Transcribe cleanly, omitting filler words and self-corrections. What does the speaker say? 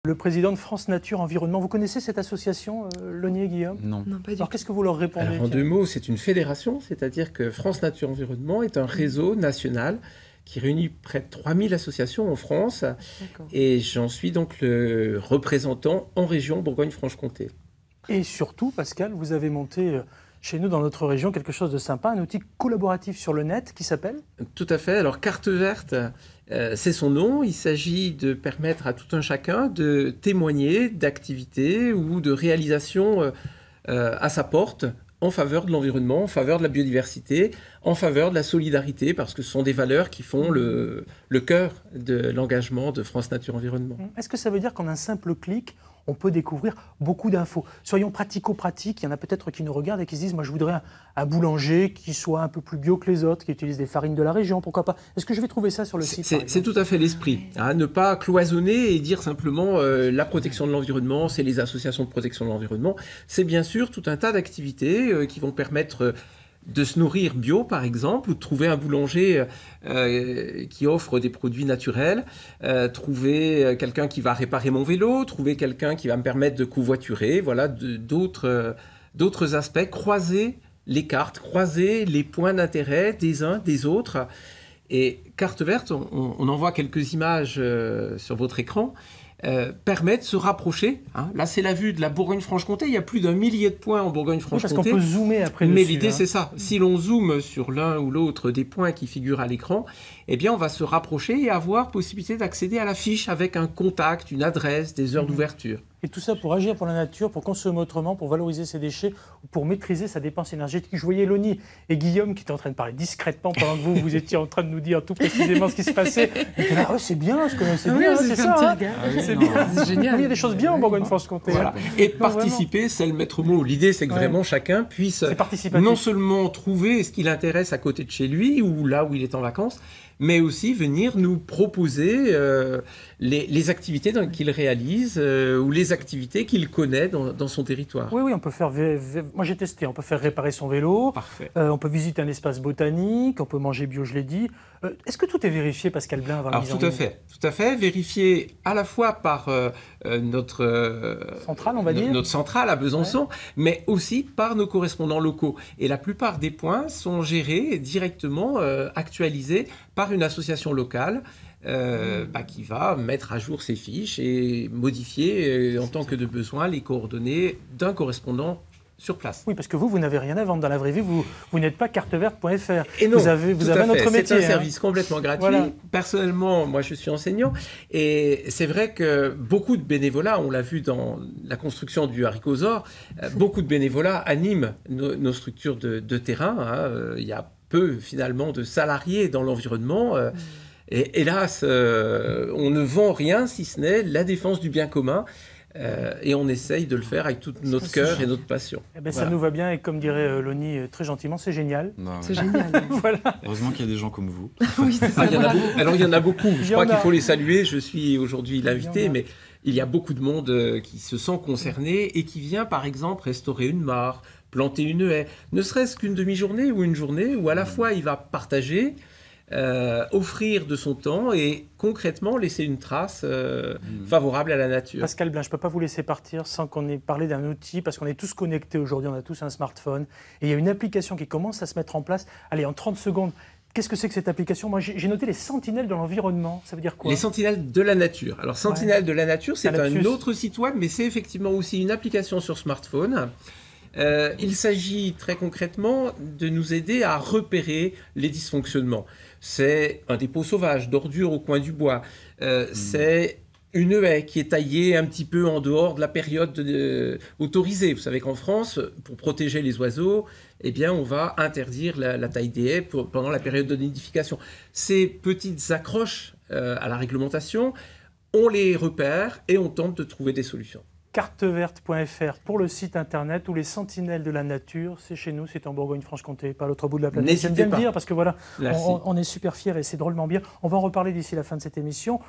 Le président de France Nature Environnement, vous connaissez cette association, Launier Guillaume? Non. Non, pas du Alors tout. qu'est-ce que vous leur répondez? Alors, en deux mots, c'est une fédération, c'est-à-dire que France Nature Environnement est un réseau national qui réunit près de 3000 associations en France, et j'en suis donc le représentant en région Bourgogne-Franche-Comté. Et surtout, Pascal, vous avez monté chez nous dans notre région quelque chose de sympa, un outil collaboratif sur le net qui s'appelle? Tout à fait. Alors, Carte Verte, c'est son nom. Il s'agit de permettre à tout un chacun de témoigner d'activités ou de réalisations à sa porte en faveur de l'environnement, en faveur de la biodiversité, en faveur de la solidarité, parce que ce sont des valeurs qui font le cœur de l'engagement de France Nature Environnement. Est-ce que ça veut dire qu'en un simple clic, on peut découvrir beaucoup d'infos? Soyons pratico-pratiques, il y en a peut-être qui nous regardent et qui se disent « moi je voudrais un boulanger qui soit un peu plus bio que les autres, qui utilise des farines de la région, pourquoi pas ?» Est-ce que je vais trouver ça sur le site? C'est tout à fait l'esprit. Hein, ne pas cloisonner et dire simplement la protection de l'environnement, c'est les associations de protection de l'environnement. C'est bien sûr tout un tas d'activités qui vont permettre de se nourrir bio, par exemple, ou de trouver un boulanger qui offre des produits naturels, trouver quelqu'un qui va réparer mon vélo, trouver quelqu'un qui va me permettre de covoiturer, voilà, d'autres aspects, croiser les cartes, croiser les points d'intérêt des uns, des autres. Et Carte Verte, on en voit quelques images sur votre écran, permet de se rapprocher. Hein. Là, c'est la vue de la Bourgogne-Franche-Comté. Il y a plus d'1 millier de points en Bourgogne-Franche-Comté. Oui, parce qu'on peut zoomer après Mais dessus, l'idée, c'est ça. Si l'on zoome sur l'un ou l'autre des points qui figurent à l'écran, eh bien, on va se rapprocher et avoir possibilité d'accéder à la fiche avec un contact, une adresse, des heures d'ouverture. Et tout ça pour agir pour la nature, pour consommer autrement, pour valoriser ses déchets, ou pour maîtriser sa dépense énergétique. Je voyais Loni et Guillaume qui étaient en train de parler discrètement pendant que vous étiez en train de nous dire tout précisément ce qui se passait. Ah ouais, c'est bien, c'est bien, c'est ça. C'est bien. C'est génial. Il y a des choses bien en Bourgogne-Franche-Comté. Voilà. Et participer, c'est le maître mot. L'idée, c'est que vraiment chacun puisse non seulement trouver ce qui l'intéresse à côté de chez lui ou là où il est en vacances, mais aussi venir nous proposer les activités qu'il réalise ou les activités qu'il connaît dans son territoire. Oui, on peut faire... Moi, j'ai testé. On peut faire réparer son vélo. Parfait. On peut visiter un espace botanique. On peut manger bio, je l'ai dit. Est-ce que tout est vérifié, Pascal Blain, avant la mise en ligne? Tout à fait. Vérifié à la fois par notre centrale, on va dire. Notre centrale à Besançon, mais aussi par nos correspondants locaux. Et la plupart des points sont gérés directement, actualisés par une association locale qui va mettre à jour ses fiches et modifier en tant que de besoin les coordonnées d'un correspondant sur place. Oui, parce que vous n'avez rien à vendre dans la vraie vie, vous n'êtes pas carteverte.fr. Et non, vous avez un autre métier. C'est un service complètement gratuit. Voilà. Personnellement, moi je suis enseignant et c'est vrai que beaucoup de bénévolats, on l'a vu dans la construction du Haricots-Or, beaucoup de bénévolats animent nos structures de terrain. Hein. Il y a peu finalement de salariés dans l'environnement. Et hélas, on ne vend rien si ce n'est la défense du bien commun. Et on essaye de le faire avec tout notre cœur et notre passion. Eh ben, ça nous va bien et comme dirait Loni très gentiment, c'est génial. C'est génial. Voilà. Heureusement qu'il y a des gens comme vous. Oui, c'est ça. Alors il y en a beaucoup. Je crois qu'il faut les saluer. Je suis aujourd'hui l'invité, mais il y a beaucoup de monde qui se sent concerné et qui vient par exemple restaurer une mare, planter une haie, ne serait-ce qu'une demi-journée ou une journée où à la fois il va partager, offrir de son temps et concrètement laisser une trace favorable à la nature. Pascal Blain, je ne peux pas vous laisser partir sans qu'on ait parlé d'un outil, parce qu'on est tous connectés aujourd'hui, on a tous un smartphone, et il y a une application qui commence à se mettre en place. Allez, en 30 secondes, qu'est-ce que c'est que cette application? Moi, j'ai noté les sentinelles de l'environnement, ça veut dire quoi? Les sentinelles de la nature. Alors, Sentinelles de la nature, c'est un autre site web, mais c'est effectivement aussi une application sur smartphone. Il s'agit très concrètement de nous aider à repérer les dysfonctionnements. C'est un dépôt sauvage d'ordures au coin du bois. C'est une haie qui est taillée un petit peu en dehors de la période autorisée. Vous savez qu'en France, pour protéger les oiseaux, eh bien, on va interdire la taille des haies pendant la période de nidification. Ces petites accroches à la réglementation, on les repère et on tente de trouver des solutions. Carteverte.fr pour le site internet où les sentinelles de la nature, c'est chez nous, c'est en Bourgogne-Franche-Comté, pas à l'autre bout de la planète. J'aime bien le dire parce que voilà, on est super fiers et c'est drôlement bien. On va en reparler d'ici la fin de cette émission.